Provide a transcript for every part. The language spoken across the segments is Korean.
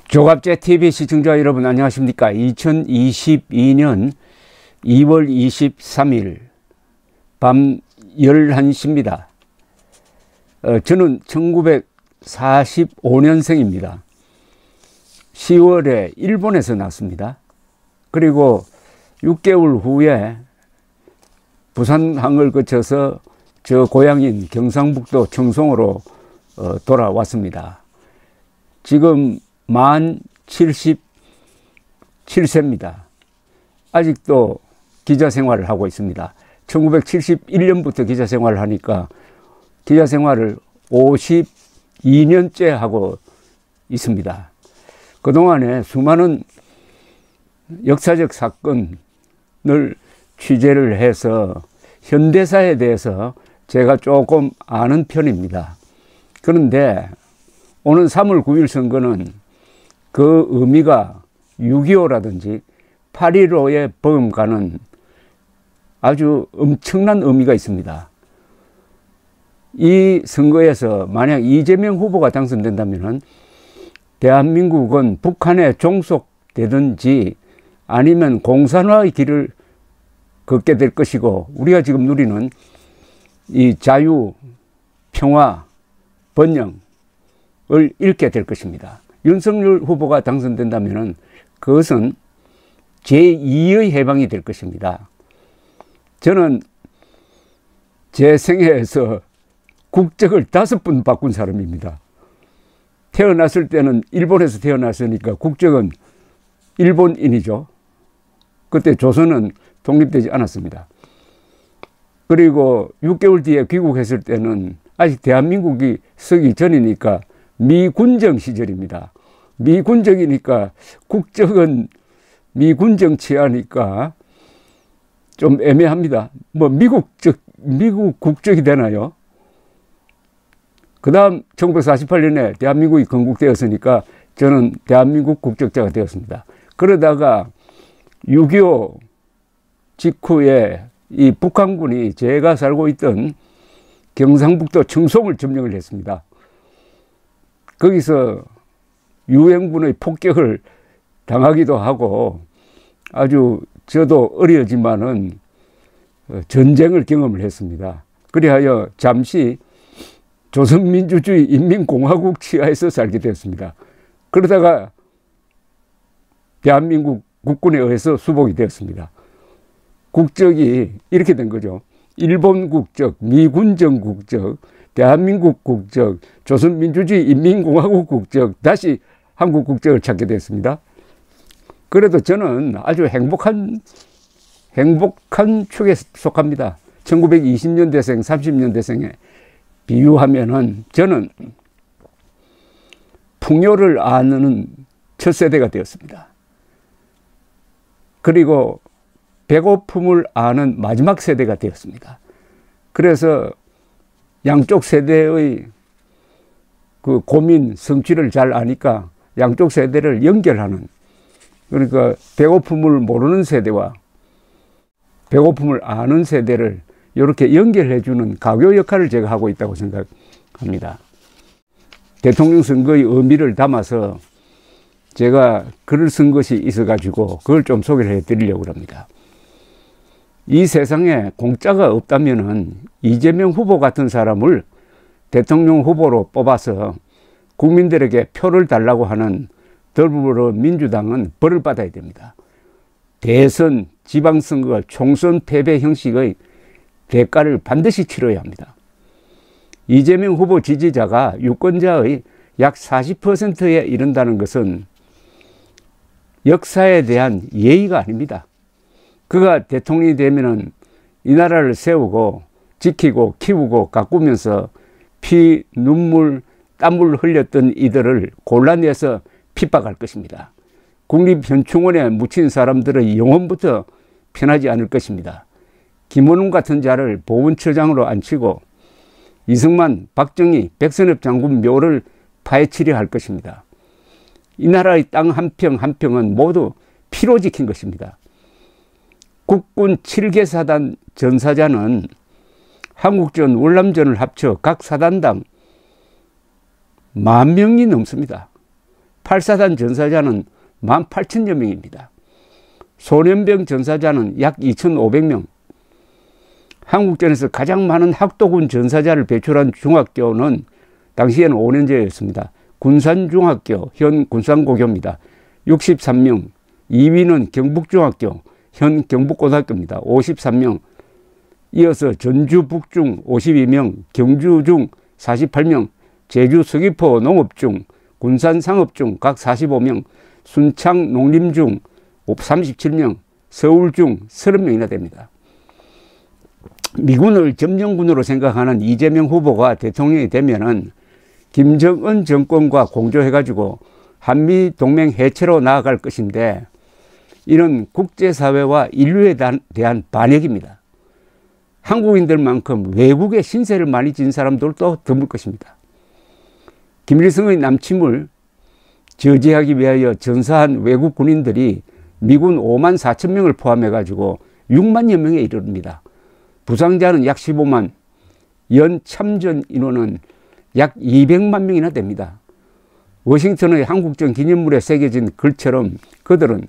조갑제 TV 시청자 여러분 안녕하십니까. 2022년 2월 23일 밤 11시입니다. 저는 1945년생입니다. 10월에 일본에서 났습니다. 그리고 6개월 후에 부산항을 거쳐서 저 고향인 경상북도 청송으로 돌아왔습니다. 지금 만 77세입니다. 아직도 기자 생활을 하고 있습니다. 1971년부터 기자 생활을 하니까 기자 생활을 52년째 하고 있습니다. 그동안에 수많은 역사적 사건을 취재를 해서 현대사에 대해서 제가 조금 아는 편입니다. 그런데 오는 3월 9일 선거는 그 의미가 6.25라든지 8.15의 범과는 아주 엄청난 의미가 있습니다. 이 선거에서 만약 이재명 후보가 당선된다면 대한민국은 북한에 종속되든지 아니면 공산화의 길을 걷게 될 것이고, 우리가 지금 누리는 이 자유, 평화, 번영을 잃게 될 것입니다. 윤석열 후보가 당선된다면 그것은 제2의 해방이 될 것입니다. 저는 제 생애에서 국적을 5번 바꾼 사람입니다. 태어났을 때는 일본에서 태어났으니까 국적은 일본인이죠. 그때 조선은 독립되지 않았습니다. 그리고 6개월 뒤에 귀국했을 때는 아직 대한민국이 서기 전이니까 미군정 시절입니다. 미군정이니까 국적은 미군정 치하니까 좀 애매합니다. 뭐 미국 국적이 되나요? 그 다음 1948년에 대한민국이 건국되었으니까 저는 대한민국 국적자가 되었습니다. 그러다가 6.25 직후에 이 북한군이 제가 살고 있던 경상북도 청송을 점령을 했습니다. 거기서 유엔군의 폭격을 당하기도 하고 아주 저도 어려지만은 전쟁을 경험을 했습니다. 그리하여 잠시 조선민주주의 인민공화국 치하에서 살게 되었습니다. 그러다가 대한민국 국군에 의해서 수복이 되었습니다. 국적이 이렇게 된 거죠. 일본 국적, 미군정 국적, 대한민국 국적, 조선민주주의 인민공화국 국적, 다시 한국 국적을 찾게 됐습니다. 그래도 저는 아주 행복한 축에 속합니다. 1920년대생, 30년대생에 비유하면은 저는 풍요를 아는 첫 세대가 되었습니다. 그리고 배고픔을 아는 마지막 세대가 되었습니다. 그래서 양쪽 세대의 그 고민, 성취를 잘 아니까 양쪽 세대를 연결하는, 그러니까 배고픔을 모르는 세대와 배고픔을 아는 세대를 이렇게 연결해주는 가교 역할을 제가 하고 있다고 생각합니다. 대통령 선거의 의미를 담아서 제가 글을 쓴 것이 있어가지고 그걸 좀 소개를 해드리려고 합니다. 이 세상에 공짜가 없다면은 이재명 후보 같은 사람을 대통령 후보로 뽑아서 국민들에게 표를 달라고 하는 더불어민주당은 벌을 받아야 됩니다. 대선, 지방선거, 총선 패배 형식의 대가를 반드시 치러야 합니다. 이재명 후보 지지자가 유권자의 약 40%에 이른다는 것은 역사에 대한 예의가 아닙니다. 그가 대통령이 되면은 이 나라를 세우고 지키고 키우고 가꾸면서 피, 눈물, 땀을 흘렸던 이들을 골라내서 핍박할 것입니다. 국립현충원에 묻힌 사람들의 영혼부터 편하지 않을 것입니다. 김원훈 같은 자를 보훈처장으로 앉히고 이승만, 박정희, 백선엽 장군 묘를 파헤치려 할 것입니다. 이 나라의 땅 한 평 한 평은 모두 피로 지킨 것입니다. 국군 7개 사단 전사자는 한국전, 월남전을 합쳐 각 사단당 10,000명이 넘습니다. 8사단 전사자는 18,000여 명입니다. 소련병 전사자는 약 2,500명. 한국전에서 가장 많은 학도군 전사자를 배출한 중학교는 당시에는 5년제였습니다. 군산중학교, 현 군산고교입니다. 63명. 2위는 경북중학교, 현 경북고등학교입니다. 53명. 이어서 전주북중 52명, 경주중 48명, 제주 서귀포 농업중, 군산상업중 각 45명, 순창 농림중 37명, 서울중 30명이나 됩니다. 미군을 점령군으로 생각하는 이재명 후보가 대통령이 되면은 김정은 정권과 공조해가지고 한미동맹 해체로 나아갈 것인데, 이는 국제사회와 인류에 대한 반역입니다. 한국인들만큼 외국의 신세를 많이 진 사람들도 드물 것입니다. 김일성의 남침을 저지하기 위하여 전사한 외국 군인들이 미군 5만 4천 명을 포함해가지고 6만여 명에 이릅니다. 부상자는 약 15만, 연 참전 인원은 약 200만 명이나 됩니다. 워싱턴의 한국전 기념물에 새겨진 글처럼 그들은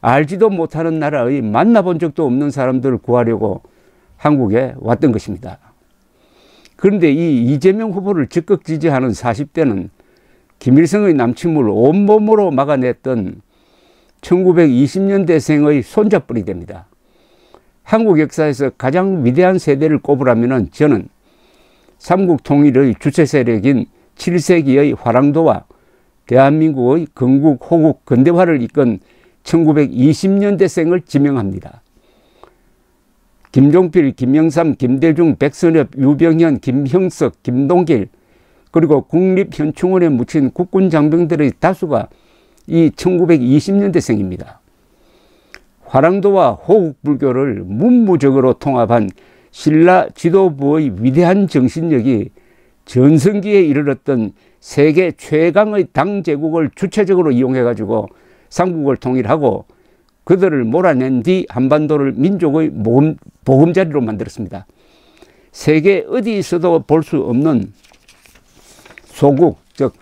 알지도 못하는 나라의 만나본 적도 없는 사람들을 구하려고 한국에 왔던 것입니다. 그런데 이 이재명 후보를 적극 지지하는 40대는 김일성의 남침을 온몸으로 막아냈던 1920년대생의 손잡벌이 됩니다. 한국 역사에서 가장 위대한 세대를 꼽으라면 저는 삼국 통일의 주체 세력인 7세기의 화랑도와 대한민국의 건국, 호국, 근대화를 이끈 1920년대생을 지명합니다. 김종필, 김영삼, 김대중, 백선엽, 유병현, 김형석, 김동길, 그리고 국립현충원에 묻힌 국군 장병들의 다수가 이 1920년대생입니다. 화랑도와 호국불교를 문무적으로 통합한 신라 지도부의 위대한 정신력이 전성기에 이르렀던 세계 최강의 당제국을 주체적으로 이용해가지고 삼국을 통일하고 그들을 몰아낸 뒤 한반도를 민족의 보금자리로 만들었습니다. 세계 어디에서도 볼 수 없는 소국, 즉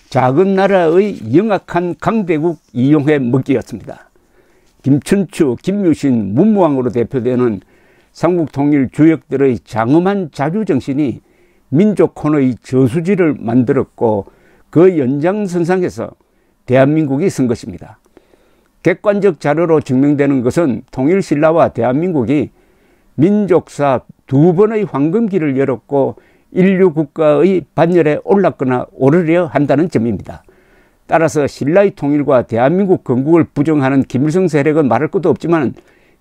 작은 나라의 영악한 강대국 이용해 먹기였습니다. 김춘추, 김유신, 문무왕으로 대표되는 삼국통일 주역들의 장엄한 자주정신이 민족혼의 저수지를 만들었고 그 연장선상에서 대한민국이 선 것입니다. 객관적 자료로 증명되는 것은 통일신라와 대한민국이 민족사 두 번의 황금기를 열었고 인류 국가의 반열에 올랐거나 오르려 한다는 점입니다. 따라서 신라의 통일과 대한민국 건국을 부정하는 김일성 세력은 말할 것도 없지만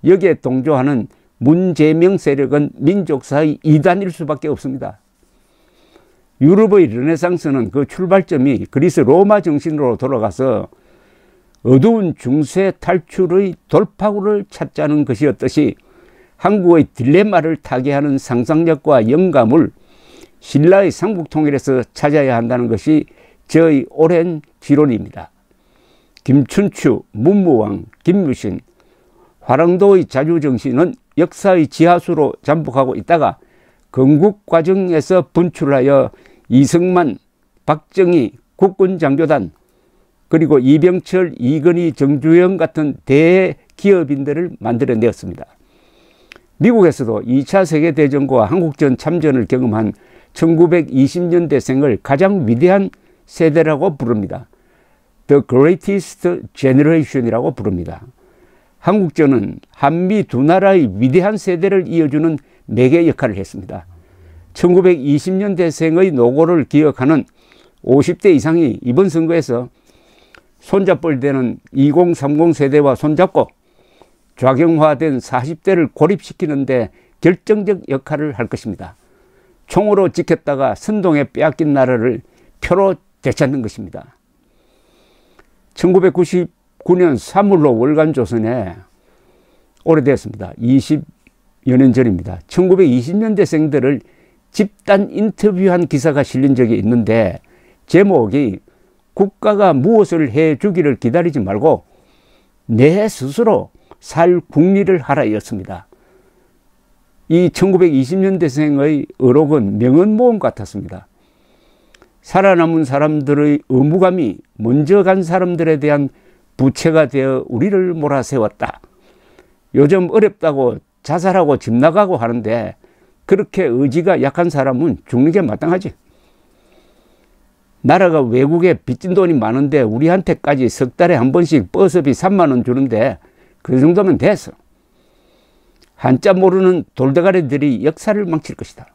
여기에 동조하는 문재명 세력은 민족사의 이단일 수밖에 없습니다. 유럽의 르네상스는 그 출발점이 그리스 로마 정신으로 돌아가서 어두운 중세 탈출의 돌파구를 찾자는 것이었듯이 한국의 딜레마를 타개하는 상상력과 영감을 신라의 삼국통일에서 찾아야 한다는 것이 저의 오랜 지론입니다. 김춘추, 문무왕, 김유신, 화랑도의 자주정신은 역사의 지하수로 잠복하고 있다가 건국 과정에서 분출하여 이승만, 박정희, 국군장교단, 그리고 이병철, 이건희, 정주영 같은 대기업인들을 만들어내었습니다. 미국에서도 2차 세계대전과 한국전 참전을 경험한 1920년대생을 가장 위대한 세대라고 부릅니다. The Greatest Generation이라고 부릅니다. 한국전은 한미 두 나라의 위대한 세대를 이어주는 매개 역할을 했습니다. 1920년대생의 노고를 기억하는 50대 이상이 이번 선거에서 손잡벌 되는 2030 세대와 손잡고 좌경화된 40대를 고립시키는 데 결정적 역할을 할 것입니다. 총으로 지켰다가 선동에 빼앗긴 나라를 표로 되찾는 것입니다. 1999년 3월로 월간조선에 오래됐습니다. 20여 년 전입니다. 1920년대생들을 집단 인터뷰한 기사가 실린 적이 있는데 제목이 국가가 무엇을 해주기를 기다리지 말고 내 스스로 살 국리를 하라였습니다. 이 1920년대생의 어록은 명언모험 같았습니다. 살아남은 사람들의 의무감이 먼저 간 사람들에 대한 부채가 되어 우리를 몰아세웠다. 요즘 어렵다고 자살하고 집 나가고 하는데 그렇게 의지가 약한 사람은 죽는 게 마땅하지. 나라가 외국에 빚진 돈이 많은데 우리한테까지 석 달에 한 번씩 버스비 3만 원 주는데 그 정도면 됐어. 한자 모르는 돌대가리들이 역사를 망칠 것이다.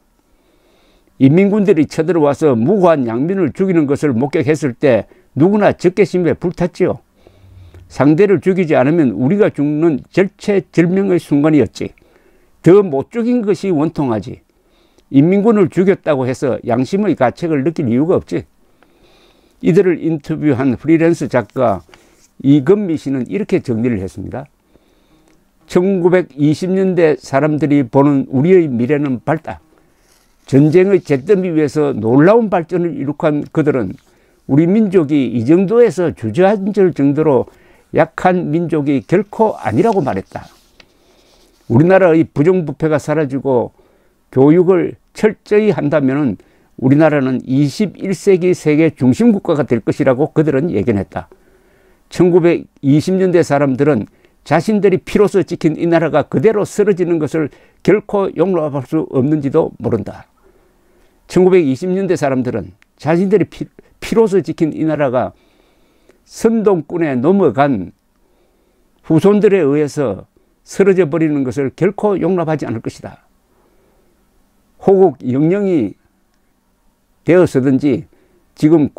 인민군들이 쳐들어와서 무고한 양민을 죽이는 것을 목격했을 때 누구나 적개심에 불탔지요. 상대를 죽이지 않으면 우리가 죽는 절체절명의 순간이었지. 더 못 죽인 것이 원통하지. 인민군을 죽였다고 해서 양심의 가책을 느낄 이유가 없지. 이들을 인터뷰한 프리랜서 작가 이건미 씨는 이렇게 정리를 했습니다. 1920년대 사람들이 보는 우리의 미래는 밝다. 전쟁의 잿더미 위에서 놀라운 발전을 이룩한 그들은 우리 민족이 이 정도에서 주저앉을 정도로 약한 민족이 결코 아니라고 말했다. 우리나라의 부정부패가 사라지고 교육을 철저히 한다면 우리나라는 21세기 세계 중심국가가 될 것이라고 그들은 예견했다. 1920년대 사람들은 자신들이 피로써 지킨 이 나라가 그대로 쓰러지는 것을 결코 용납할 수 없는지도 모른다. 1920년대 사람들은 자신들이 피로써 지킨 이 나라가 선동꾼에 넘어간 후손들에 의해서 쓰러져 버리는 것을 결코 용납하지 않을 것이다. 호국 영령이 되어서든지 지금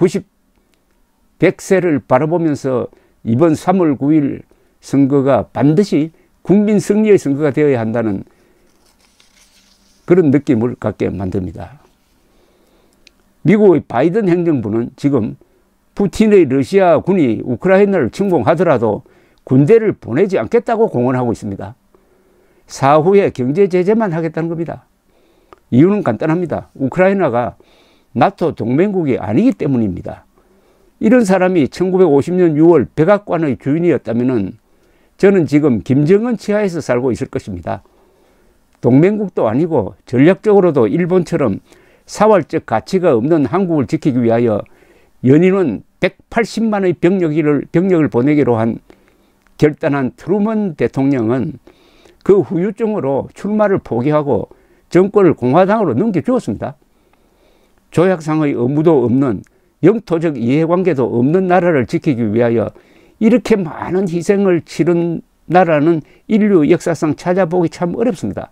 100세를 바라보면서 이번 3월 9일 선거가 반드시 국민 승리의 선거가 되어야 한다는 그런 느낌을 갖게 만듭니다. 미국의 바이든 행정부는 지금 푸틴의 러시아군이 우크라이나를 침공하더라도 군대를 보내지 않겠다고 공언하고 있습니다. 사후에 경제 제재만 하겠다는 겁니다. 이유는 간단합니다. 우크라이나가 나토 동맹국이 아니기 때문입니다. 이런 사람이 1950년 6월 백악관의 주인이었다면 저는 지금 김정은 치하에서 살고 있을 것입니다. 동맹국도 아니고 전략적으로도 일본처럼 사활적 가치가 없는 한국을 지키기 위하여 연인은 180만의 병력을 보내기로 결단한 트루먼 대통령은 그 후유증으로 출마를 포기하고 정권을 공화당으로 넘겨주었습니다. 조약상의 의무도 없는 영토적 이해관계도 없는 나라를 지키기 위하여 이렇게 많은 희생을 치른 나라는 인류 역사상 찾아보기 참 어렵습니다.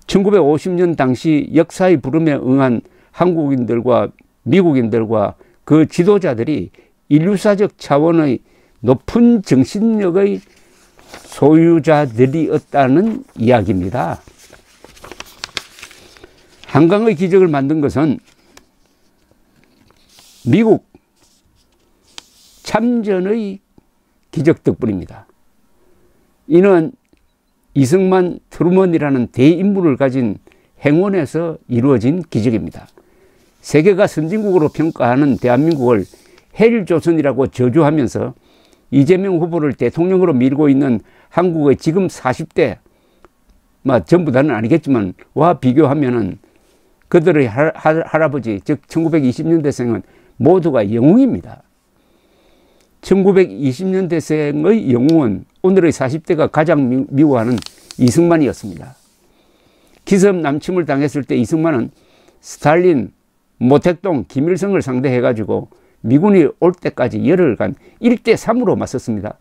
1950년 당시 역사의 부름에 응한 한국인들과 미국인들과 그 지도자들이 인류사적 차원의 높은 정신력의 소유자들이었다는 이야기입니다. 한강의 기적을 만든 것은 미국 참전의 기적 덕분입니다. 이는 이승만 트루먼이라는 대인물을 가진 행운에서 이루어진 기적입니다. 세계가 선진국으로 평가하는 대한민국을 헬조선이라고 저주하면서 이재명 후보를 대통령으로 밀고 있는 한국의 지금 40대, 전부 다는 아니겠지만, 와 비교하면은 그들의 할아버지, 즉 1920년대생은 모두가 영웅입니다. 1920년대생의 영웅은 오늘의 40대가 가장 미워하는 이승만이었습니다. 기습 남침을 당했을 때 이승만은 스탈린, 모택동, 김일성을 상대해가지고 미군이 올 때까지 열흘간 1대3으로 맞섰습니다.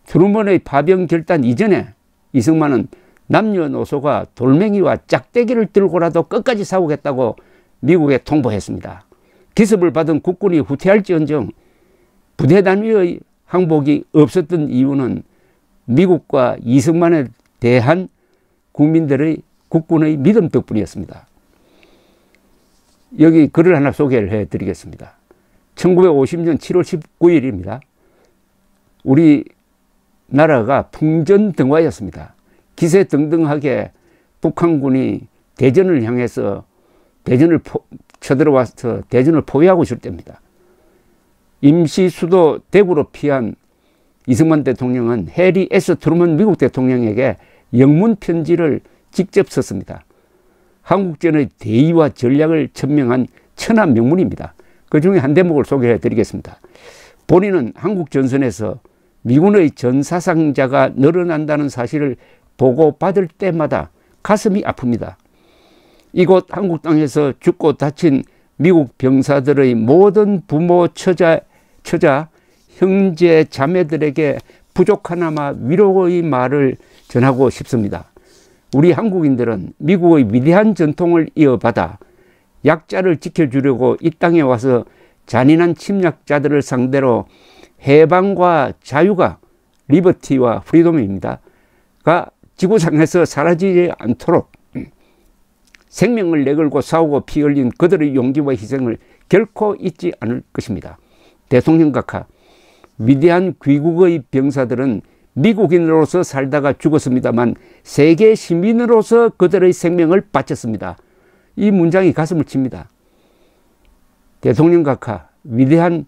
트루먼의 파병 결단 이전에 이승만은 남녀노소가 돌멩이와 짝대기를 들고라도 끝까지 싸우겠다고 미국에 통보했습니다. 기습을 받은 국군이 후퇴할지언정 부대 단위의 항복이 없었던 이유는 미국과 이승만에 대한 국민들의 국군의 믿음 덕분이었습니다. 여기 글을 하나 소개를 해드리겠습니다. 1950년 7월 19일입니다. 우리나라가 풍전등화였습니다. 기세등등하게 북한군이 대전을 향해서 대전을 쳐들어와서 대전을 포위하고 있을 때입니다. 임시 수도 대구로 피한 이승만 대통령은 해리 S. 트루먼 미국 대통령에게 영문 편지를 직접 썼습니다. 한국전의 대의와 전략을 천명한 천한 명문입니다. 그 중에 한 대목을 소개해 드리겠습니다. 본인은 한국 전선에서 미군의 전사상자가 늘어난다는 사실을 보고받을 때마다 가슴이 아픕니다. 이곳 한국 땅에서 죽고 다친 미국 병사들의 모든 부모, 처자, 형제, 자매들에게 부족하나마 위로의 말을 전하고 싶습니다. 우리 한국인들은 미국의 위대한 전통을 이어받아 약자를 지켜주려고 이 땅에 와서 잔인한 침략자들을 상대로 해방과 자유가 리버티와 프리덤입니다. 가 지구상에서 사라지지 않도록 생명을 내걸고 싸우고 피 흘린 그들의 용기와 희생을 결코 잊지 않을 것입니다. 대통령 각하, 위대한 귀국의 병사들은 미국인으로서 살다가 죽었습니다만 세계 시민으로서 그들의 생명을 바쳤습니다. 이 문장이 가슴을 칩니다. 대통령 각하, 위대한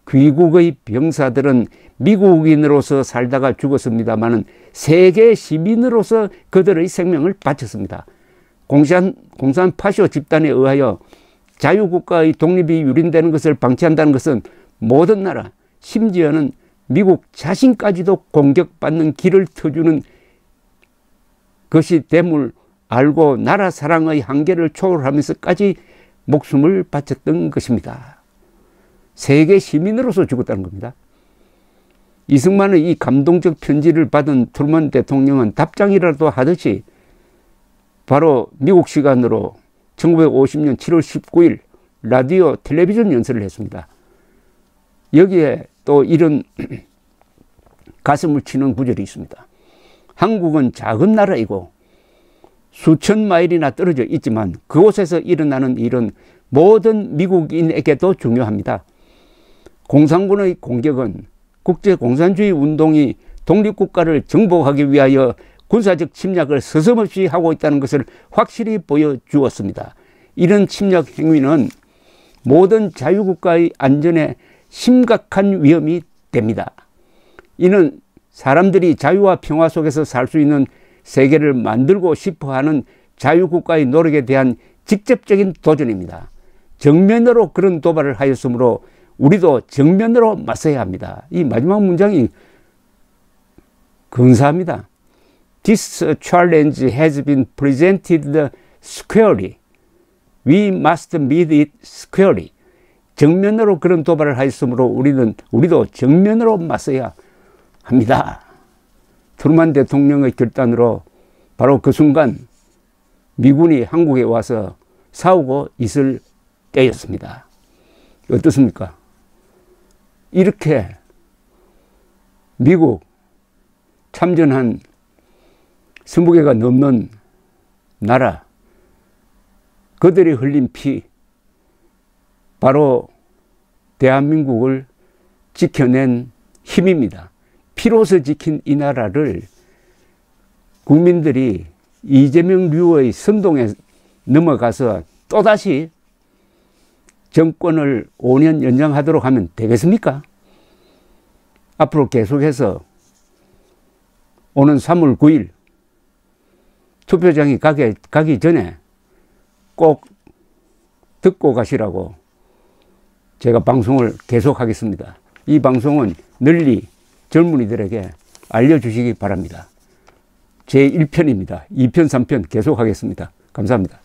귀국의 병사들은 미국인으로서 살다가 죽었습니다만 세계 시민으로서 그들의 생명을 바쳤습니다. 공산 파쇼 집단에 의하여 자유국가의 독립이 유린되는 것을 방치한다는 것은 모든 나라, 심지어는 미국 자신까지도 공격받는 길을 터주는 것이 됨을 알고 나라 사랑의 한계를 초월하면서까지 목숨을 바쳤던 것입니다. 세계 시민으로서 죽었다는 겁니다. 이승만의 이 감동적 편지를 받은 트루먼 대통령은 답장이라도 하듯이 바로 미국 시간으로 1950년 7월 19일 라디오 텔레비전 연설을 했습니다. 여기에 또 이런 가슴을 치는 구절이 있습니다. 한국은 작은 나라이고 수천 마일이나 떨어져 있지만 그곳에서 일어나는 일은 모든 미국인에게도 중요합니다. 공산군의 공격은 국제공산주의 운동이 독립국가를 정복하기 위하여 군사적 침략을 서슴없이 하고 있다는 것을 확실히 보여주었습니다. 이런 침략 행위는 모든 자유국가의 안전에 심각한 위험이 됩니다. 이는 사람들이 자유와 평화 속에서 살 수 있는 세계를 만들고 싶어하는 자유국가의 노력에 대한 직접적인 도전입니다. 정면으로 그런 도발을 하였으므로 우리도 정면으로 맞서야 합니다. 이 마지막 문장이 근사합니다. This challenge has been presented squarely. We must meet it squarely. 정면으로 그런 도발을 하였으므로 우리도 정면으로 맞서야 합니다. 트루먼 대통령의 결단으로 바로 그 순간 미군이 한국에 와서 싸우고 있을 때였습니다. 어떻습니까? 이렇게 미국 참전한 20개가 넘는 나라, 그들이 흘린 피, 바로 대한민국을 지켜낸 힘입니다. 피로서 지킨 이 나라를 국민들이 이재명류의 선동에 넘어가서 또다시 정권을 5년 연장하도록 하면 되겠습니까? 앞으로 계속해서 오는 3월 9일 투표장에 가기 전에 꼭 듣고 가시라고 제가 방송을 계속하겠습니다. 이 방송은 널리 젊은이들에게 알려주시기 바랍니다. 제 1편입니다. 2편, 3편 계속하겠습니다. 감사합니다.